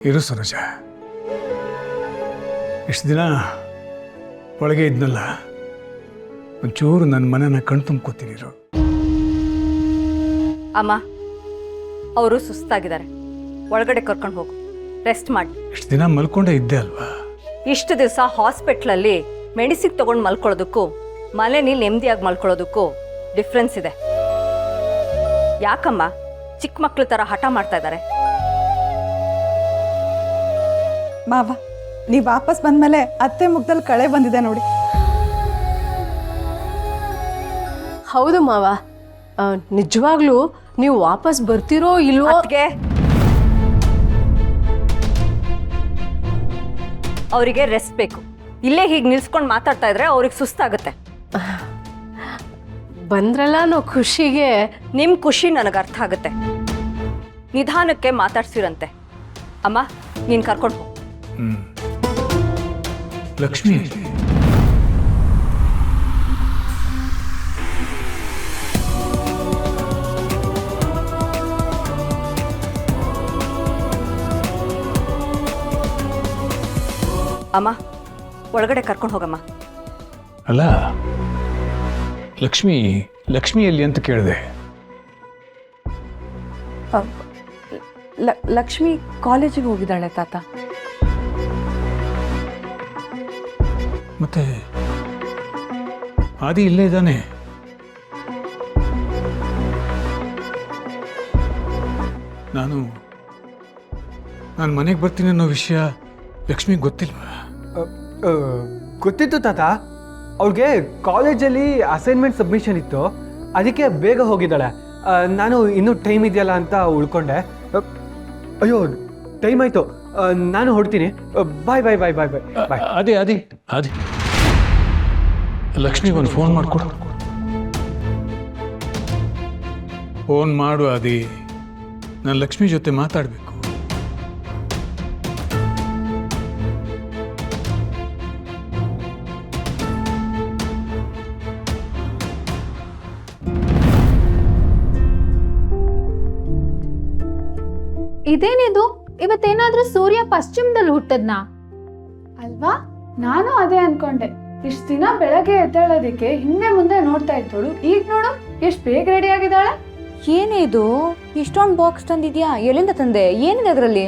ಇರು ಸರೋಜ, ಇಷ್ಟು ದಿನ ಒಳಗೆ ಇದ್ನಲ್ಲ, ಒಂಚೂರು ನನ್ನ ಮನೆನ ಕಣ್ ತುಂಬ್ಕೋತೀನಿರು. ಅಮ್ಮ, ಅವರು ಸುಸ್ತಾಗಿದ್ದಾರೆ, ಒಳಗಡೆ ಕರ್ಕೊಂಡು ಹೋಗು, ರೆಸ್ಟ್ ಮಾಡಿ. ಇಷ್ಟು ದಿನ ಮಲ್ಕೊಂಡೇ ಇದ್ದೆ ಅಲ್ವಾ? ಇಷ್ಟು ದಿವಸ ಹಾಸ್ಪಿಟ್ಲಲ್ಲಿ ಮೆಡಿಸಿನ್ ತಗೊಂಡು ಮಲ್ಕೊಳ್ಳೋದಕ್ಕೂ ಮನೇಲಿ ನೆಮ್ಮದಿಯಾಗಿ ಮಲ್ಕೊಳ್ಳೋದಕ್ಕೂ ಡಿಫ್ರೆನ್ಸ್ ಇದೆ. ಯಾಕಮ್ಮ ಚಿಕ್ಕ ಮಕ್ಳ ಥರ ಹಠ ಮಾಡ್ತಾ ಇದ್ದಾರೆ? ಮಾವ, ನೀವು ವಾಪಸ್ ಬಂದಮೇಲೆ ಅತ್ತೆ ಮುಖದಲ್ಲಿ ಕಳೆ ಬಂದಿದೆ ನೋಡಿ. ಹೌದು ಮಾವ, ನಿಜವಾಗ್ಲೂ ನೀವು ವಾಪಸ್ ಬರ್ತಿರೋ ಇಲ್ವೋ? ಅದ್ಕೆ ಅವರಿಗೆ ರೆಸ್ಟ್ ಬೇಕು. ಇಲ್ಲೇ ಹೀಗೆ ನಿಲ್ಸ್ಕೊಂಡು ಮಾತಾಡ್ತಾ ಇದ್ರೆ ಅವ್ರಿಗೆ ಸುಸ್ತಾಗುತ್ತೆ. ಬಂದ್ರಲ್ಲ ಅನ್ನೋ ಖುಷಿಗೆ ನಿಮ್ಮ ಖುಷಿ ನನಗೆ ಅರ್ಥ ಆಗುತ್ತೆ. ನಿಧಾನಕ್ಕೆ ಮಾತಾಡ್ಸಿರಂತೆ. ಅಮ್ಮ, ನೀನು ಕರ್ಕೊಂಡು ಹೋಗು. ಲಕ್ಷ್ಮಿ, ಅಮ್ಮ, ಒಳಗಡೆ ಕರ್ಕೊಂಡು ಹೋಗಮ್ಮ. ಅಲ್ಲ ಲಕ್ಷ್ಮಿ, ಲಕ್ಷ್ಮಿ ಎಲ್ಲಿ ಅಂತ ಕೇಳಿದೆ. ಲಕ್ಷ್ಮಿ ಕಾಲೇಜಿಗೆ ಹೋಗಿದ್ದಾಳೆ ತಾತ. ಮತ್ತೆ ಆದಿ ಇಲ್ಲೇ ಇದ್ದಾನೆ. ನಾನು ಮನೆಗೆ ಬರ್ತೀನಿ ಅನ್ನೋ ವಿಷಯ ಲಕ್ಷ್ಮಿಗೆ ಗೊತ್ತಿಲ್ವಾ? ಗೊತ್ತಿತ್ತು ತಾತ. ಅವ್ಳಿಗೆ ಕಾಲೇಜಲ್ಲಿ ಅಸೈನ್ಮೆಂಟ್ ಸಬ್ಮಿಷನ್ ಇತ್ತು, ಅದಕ್ಕೆ ಬೇಗ ಹೋಗಿದ್ದಾಳೆ. ನಾನು ಇನ್ನೂ ಟೈಮ್ ಇದೆಯಲ್ಲ ಅಂತ ಉಳ್ಕೊಂಡೆ. ಅಯ್ಯೋ, ಟೈಮ್ ಆಯಿತು, ನಾನು ಹೊಡ್ತೀನಿ. ಬಾಯ್ ಬಾಯ್ ಬಾಯ್ ಬಾಯ್ ಬಾಯ್ ಬಾಯ್. ಅದೇ ಅದೇ ಅದೇ ಲಕ್ಷ್ಮಿಗೆ ಒಂದು ಫೋನ್ ಮಾಡಿಕೊಡು. ಫೋನ್ ಮಾಡು ಅದಿ, ನಾನು ಲಕ್ಷ್ಮಿ ಜೊತೆ ಮಾತಾಡಬೇಕು. ಇದೇನಿದು? ಇವತ್ತೇನಾದ್ರೂ ಸೂರ್ಯ ಪಶ್ಚಿಮದಲ್ಲಿ ಹುಟ್ಟದ್ನಾ? ಅಲ್ವಾ, ನಾನು ಅದೇ ಅನ್ಕೊಂಡೆ. ಇಷ್ಟ ದಿನ ಬೆಳಗ್ಗೆ ಎದ್ದೇಳೋದಕ್ಕೆ ಹಿಂದೆ ಮುಂದೆ ನೋಡ್ತಾ ಇದ್ದೋಳು, ಈಗ ನೋಡು ಎಷ್ಟು ಬೇಗ ರೆಡಿ ಆಗಿದ್ದಾಳೆ. ಏನೇ ಇದು, ಇಷ್ಟೊಂದು ಬಾಕ್ಸ್ ತಂದಿದ್ಯಾ? ಎಲ್ಲಿಂದ ತಂದೆ? ಏನಿದೆ ಅದರಲ್ಲಿ?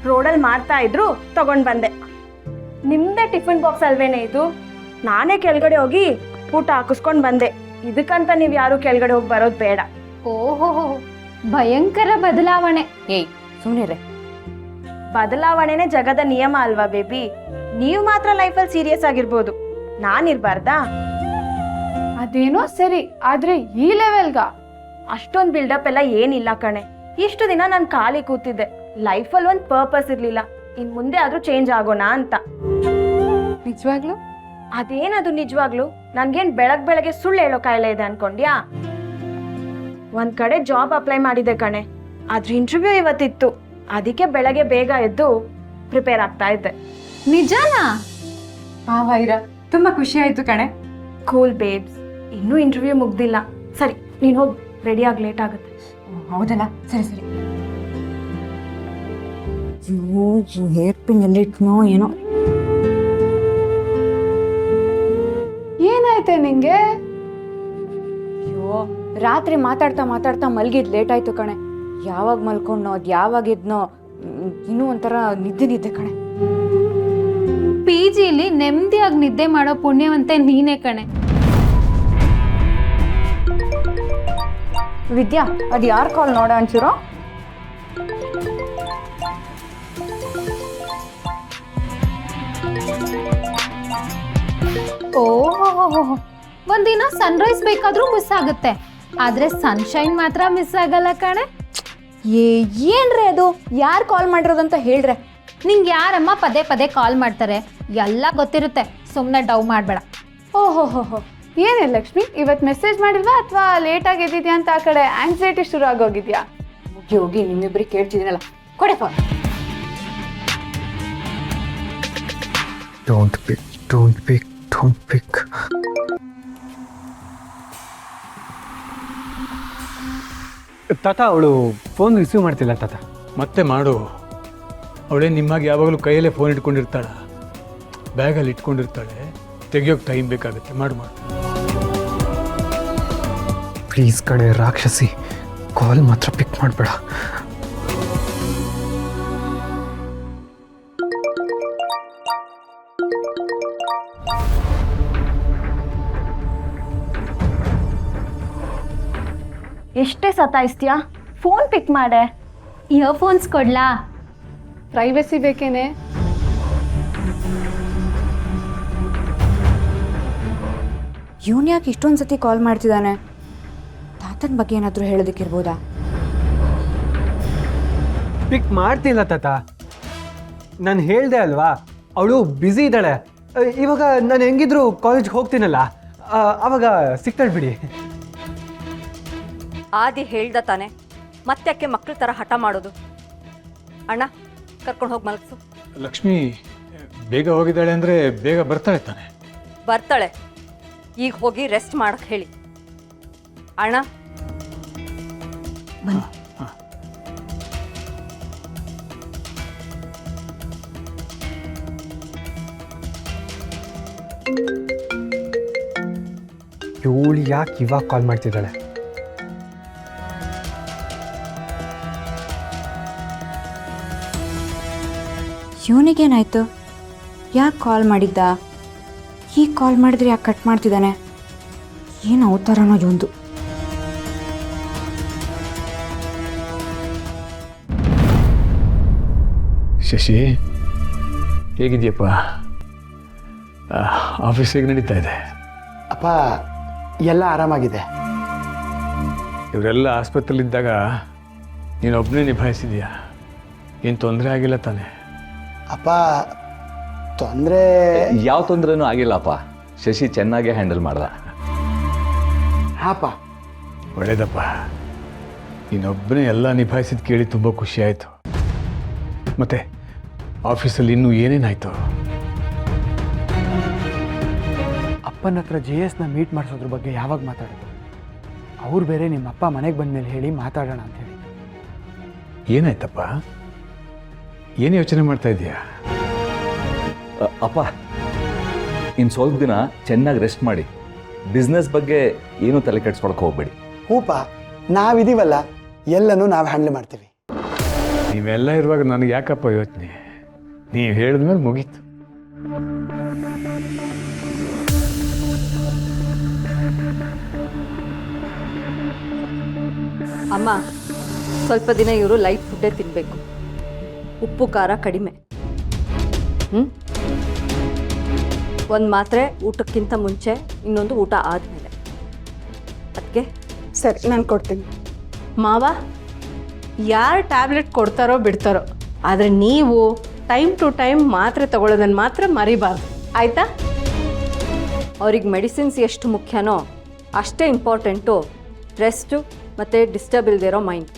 ರೋಡಲ್ಲಿ ಮಾಡ್ತಾ ಇದ್ರು, ತಗೊಂಡ್ ಬಂದೆ. ನಿಮ್ದೇ ಟಿಫಿನ್ ಬಾಕ್ಸ್ ಅಲ್ವೇನೆ ಇದು? ನಾನೇ ಕೆಳಗಡೆ ಹೋಗಿ ಊಟ ಹಾಕಿಸ್ಕೊಂಡ್ ಬಂದೆ. ಇದಕ್ಕಂತ ನೀವ್ ಯಾರು ಕೆಳಗಡೆ ಹೋಗಿ ಬರೋದು ಬೇಡ. ಓಹೋ, ಭಯಂಕರ ಬದಲಾವಣೆ. ಏಯ್ ಸುಮ್ಮನೆ. ಬದಲಾವಣೆನೇ ಜಗದ ನಿಯಮ ಅಲ್ವಾ ಬೇಬಿ? ನೀವು ಮಾತ್ರ ಲೈಫಲ್ಲಿ ಸೀರಿಯಸ್ ಆಗಿರ್ಬೋದು, ನಾನಿರ್ಬಾರ್ದಾ? ಅದೇನೋ ಸರಿ, ಆದ್ರೆ ಈ ಲೆವೆಲ್ಗ ಅಷ್ಟೊಂದು ಬಿಲ್ಡಪ್ ಎಲ್ಲ ಏನಿಲ್ಲ ಕಣೆ. ಇಷ್ಟು ದಿನ ನಾನು ಖಾಲಿ ಕೂತಿದ್ದೆ, ಲೈಫಲ್ಲಿ ಒಂದು ಪರ್ಪಸ್ ಇರ್ಲಿಲ್ಲ. ಇನ್ ಮುಂದೆ ಆದ್ರೂ ಚೇಂಜ್ ಆಗೋಣ ಅಂತ. ನಿಜವಾಗ್ಲು? ಅದೇನದು ನಿಜವಾಗ್ಲು? ನನ್ಗೇನ್ ಬೆಳಗ್ಗೆ ಸುಳ್ಳು ಹೇಳೋ ಕಾಯಿಲೆ ಇದೆ ಅನ್ಕೊಂಡ್ಯಾ? ಒಂದ್ ಕಡೆ ಜಾಬ್ ಅಪ್ಲೈ ಮಾಡಿದೆ ಕಣೆ, ಅದ್ರ ಇಂಟರ್ವ್ಯೂ ಇವತ್ತಿತ್ತು. ಅದಕ್ಕೆ ಬೆಳಗ್ಗೆ ಬೇಗ ಎದ್ದು ಪ್ರಿಪೇರ್ ಆಗ್ತಾ ಇದ್ದೆ. ನಿಜಾನಾ? ಮಾವ ತುಂಬಾ ಖುಷಿ ಆಯ್ತು ಕಣೆ. ಕೂಲ್ ಬೇಬ್ಸ್, ಇನ್ನೂ ಇಂಟರ್ವ್ಯೂ ಮುಗ್ದಿಲ್ಲ. ಸರಿ, ನೀನ್ ಹೋಗಿ ರೆಡಿ ಆಗಿ ಲೇಟ್ ಆಗುತ್ತೆ. ಹೌದಲ್ಲ, ಸರಿ ಸರಿ. ಹೇರ್ ಪಿನ್ ಎಲ್ಲಿಟ್ನೋ ಏನೋ. ಏನಾಯ್ತೆ ನಿಂಗೆ? ಅಯ್ಯೋ, ರಾತ್ರಿ ಮಾತಾಡ್ತಾ ಮಾತಾಡ್ತಾ ಮಲ್ಗಿದ್ ಲೇಟ್ ಆಯ್ತು ಕಣೆ. ಯಾವಾಗ ಮಲ್ಕೊಂಡ್ನೋ ಅದ್ ಯಾವಾಗ ಇದ್ನೋ, ಇನ್ನೂ ಒಂಥರ ನಿದ್ದೆ ಕಣೆ. PGಲಿ ನೆಮ್ಮದಿಯಾಗಿ ನಿದ್ದೆ ಮಾಡೋ ಪುಣ್ಯವಂತೆ ನೀನೇ ಕಣೆ. ವಿದ್ಯಾ, ಅದು ಯಾರು ಕಾಲ್ ನೋಡ ಅಂಚೂರೋ? ಓಹೋ, ಒಂದಿನ ಸನ್ರೈಸ್ ಬೇಕಾದ್ರೂ ಮಿಸ್ ಆಗುತ್ತೆ, ಆದ್ರೆ ಸನ್ಶೈನ್ ಮಾತ್ರ ಮಿಸ್ ಆಗಲ್ಲ ಕಣೆ. ಏನ್ರಿ ಅದು? ಯಾರು ಕಾಲ್ ಮಾಡಿರೋದಂತ ಹೇಳ್ರೆ. ನಿಂಗೆ ಯಾರಮ್ಮ ಪದೇ ಪದೇ ಕಾಲ್ ಮಾಡ್ತಾರೆ? ಎಲ್ಲ ಗೊತ್ತಿರುತ್ತೆ, ಸುಮ್ಮನೆ ಡವ್ ಮಾಡಬೇಡ. ಓಹೋ, ಏನೇ ಲಕ್ಷ್ಮಿ, ಇವತ್ತು ಮೆಸೇಜ್ ಮಾಡಿಲ್ವಾ ಅಥವಾ ಲೇಟಾಗಿ ಎದ್ದಿದ್ಯಾ ಅಂತ ಆ ಕಡೆ ಆಂಗ್ಸೈಟಿ ಶುರು ಆಗೋಗಿದ್ಯಾ? ಹೋಗಿ ನಿಮ್ಮಿಬ್ಬರಿಗೆ ಕೇಳ್ತಿದ್ದೀನಲ್ಲ, ಕೊಡೆ phone. Don't pick, don't pick, don't pick. ತಾತ, ಅವಳು ಫೋನ್ ರಿಸೀವ್ ಮಾಡ್ತಿಲ್ಲ ತಾತ. ಮತ್ತೆ ಮಾಡು. ಅವಳೇ ನಿಮ್ಮಾಗಿ ಯಾವಾಗಲೂ ಕೈಯಲ್ಲೇ ಫೋನ್ ಇಟ್ಕೊಂಡಿರ್ತಾಳ, ಬ್ಯಾಗಲ್ಲಿ ಇಟ್ಕೊಂಡಿರ್ತಾಳೆ, ತೆಗಿಯೋಕೆ ಟೈಮ್ ಬೇಕಾಗುತ್ತೆ. ಮಾಡು. ಪ್ಲೀಸ್ ಕಣೆ ರಾಕ್ಷಸಿ, ಕಾಲ್ ಮಾತ್ರ ಪಿಕ್ ಮಾಡಬೇಡ. ಎಷ್ಟೇ ಸತಾಯಿಸ್ತೀಯಾ? ಫೋನ್ ಪಿಕ್ ಮಾಡೆ. ಇಯರ್ಫೋನ್ಸ್ ಕೊಡ್ಲಾ? ಪ್ರೈವಸಿ ಬೇಕೇನೆ? ಇವನ್ ಯಾಕೆ ಇಷ್ಟೊಂದು ಸತಿ ಕಾಲ್ ಮಾಡ್ತಿದ್ದಾನೆ? ತಾತನ ಬಗ್ಗೆ ಏನಾದರೂ ಹೇಳೋದಕ್ಕಿರ್ಬೋದಾ? ಪಿಕ್ ಮಾಡ್ತಿಲ್ಲ ತಾತ. ನಾನು ಹೇಳ್ದೆ ಅಲ್ವಾ, ಅವಳು ಬ್ಯುಸಿ ಇದ್ದಾಳೆ. ಇವಾಗ ನಾನು ಹೆಂಗಿದ್ರು ಕಾಲೇಜ್ಗೆ ಹೋಗ್ತೀನಲ್ಲ, ಆವಾಗ ಸಿಗ್ತಾಳೆ ಬಿಡಿ. ಆದಿ ಹೇಳ್ದ ತಾನೆ, ಮತ್ತೆ ಮಕ್ಕಳ ಥರ ಹಠ ಮಾಡೋದು? ಅಣ್ಣ ಕರ್ಕೊಂಡು ಹೋಗಿ ಮಲಗಿಸು. ಲಕ್ಷ್ಮಿ ಬೇಗ ಹೋಗಿದ್ದಾಳೆ ಅಂದರೆ ಬೇಗ ಬರ್ತಾಳೆ ತಾನೆ? ಬರ್ತಾಳೆ. ಈಗ ಹೋಗಿ ರೆಸ್ಟ್ ಮಾಡಕ್ಕೆ ಹೇಳಿ. ಅಣ್ಣ ಬನ್ನಿ. ಇವಳು ಯಾಕೆ ಇವಾಗ ಕಾಲ್ ಮಾಡ್ತಿದ್ದಾಳೆ? ಇವನಿಗೇನಾಯ್ತು? ಯಾಕೆ ಕಾಲ್ ಮಾಡಿದ್ದ? ಈಗ ಕಾಲ್ ಮಾಡಿದ್ರೆ ಯಾಕೆ ಕಟ್ ಮಾಡ್ತಿದ್ದಾನೆ? ಏನು ಅವತಾರನೋ ಇವಂದು. ಶಶಿ ಹೇಗಿದೆಯಪ್ಪ? ಆಫೀಸ್ ಹೇಗೆ ನಡೀತಾ ಇದೆ? ಅಪ್ಪ ಎಲ್ಲ ಆರಾಮಾಗಿದೆ. ಇವರೆಲ್ಲ ಆಸ್ಪತ್ರೆಯಲ್ಲಿದ್ದಾಗ ನೀನೊಬ್ಬನೇ ನಿಭಾಯಿಸಿದೀಯಾ? ಏನು ತೊಂದರೆ ಆಗಿಲ್ಲ ತಾನೆ? ಅಪ್ಪ ತೊಂದರೆ ಯಾವ ತೊಂದರೆನೂ ಆಗಿಲ್ಲಪ್ಪ. ಶಶಿ ಚೆನ್ನಾಗೇ ಹ್ಯಾಂಡಲ್ ಮಾಡ್ದ. ಹಾಪ ಒಳ್ಳೇದಪ್ಪ. ನೀನೊಬ್ಬನೇ ಎಲ್ಲ ನಿಭಾಯಿಸಿದ ಕೇಳಿ ತುಂಬ ಖುಷಿ ಆಯಿತು. ಮತ್ತೆ ಆಫೀಸಲ್ಲಿ ಇನ್ನೂ ಏನೇನಾಯಿತು? ಅಪ್ಪನ ಹತ್ರ JSನ ಮೀಟ್ ಮಾಡಿಸೋದ್ರ ಬಗ್ಗೆ ಯಾವಾಗ ಮಾತಾಡೋದು? ಅವ್ರು ಬೇರೆ ನಿಮ್ಮ ಅಪ್ಪ ಮನೆಗೆ ಬಂದಮೇಲೆ ಹೇಳಿ ಮಾತಾಡೋಣ ಅಂತ ಹೇಳಿ. ಏನಾಯ್ತಪ್ಪ? ಏನು ಯೋಚನೆ ಮಾಡ್ತಾ ಇದೀಯಾ? ಅಪ್ಪ ಇನ್ನು ಸ್ವಲ್ಪ ದಿನ ಚೆನ್ನಾಗಿ ರೆಸ್ಟ್ ಮಾಡಿ. ಬಿಸ್ನೆಸ್ ಬಗ್ಗೆ ಏನೂ ತಲೆ ಕೆಡಿಸ್ಕೊಳಕ್ಕೆ ಹೋಗ್ಬೇಡಿ. ಹೂಪ ನಾವಿದೀವಲ್ಲ, ಎಲ್ಲನೂ ನಾವು ಹ್ಯಾಂಡಲ್ ಮಾಡ್ತೀವಿ. ನೀವೆಲ್ಲ ಇರುವಾಗ ನನಗೆ ಯಾಕಪ್ಪ ಯೋಚನೆ? ನೀವು ಹೇಳಿದ್ಮೇಲೆ ಮುಗೀತು. ಅಮ್ಮ, ಸ್ವಲ್ಪ ದಿನ ಇವರು ಲೈಟ್ ಫುಡ್ಡೇ ತಿನ್ನಬೇಕು. ಉಪ್ಪು ಖಾರ ಕಡಿಮೆ. ಒಂದು ಮಾತ್ರೆ ಊಟಕ್ಕಿಂತ ಮುಂಚೆ, ಇನ್ನೊಂದು ಊಟ ಆದಮೇಲೆ. ಅದಕ್ಕೆ ಸರಿ, ನಾನು ಕೊಡ್ತೀನಿ. ಮಾವ, ಯಾರು ಟ್ಯಾಬ್ಲೆಟ್ ಕೊಡ್ತಾರೋ ಬಿಡ್ತಾರೋ, ಆದರೆ ನೀವು ಟೈಮ್ ಟು ಟೈಮ್ ಮಾತ್ರೆ ತಗೊಳ್ಳೋದನ್ನು ಮಾತ್ರ ಮರಿಬಾರ್ದು, ಆಯಿತಾ? ಅವ್ರಿಗೆ ಮೆಡಿಸಿನ್ಸ್ ಎಷ್ಟು ಮುಖ್ಯನೋ ಅಷ್ಟೇ ಇಂಪಾರ್ಟೆಂಟು ರೆಸ್ಟು ಮತ್ತು ಡಿಸ್ಟರ್ಬ್ ಇಲ್ದಿರೋ ಮೈಂಡ್.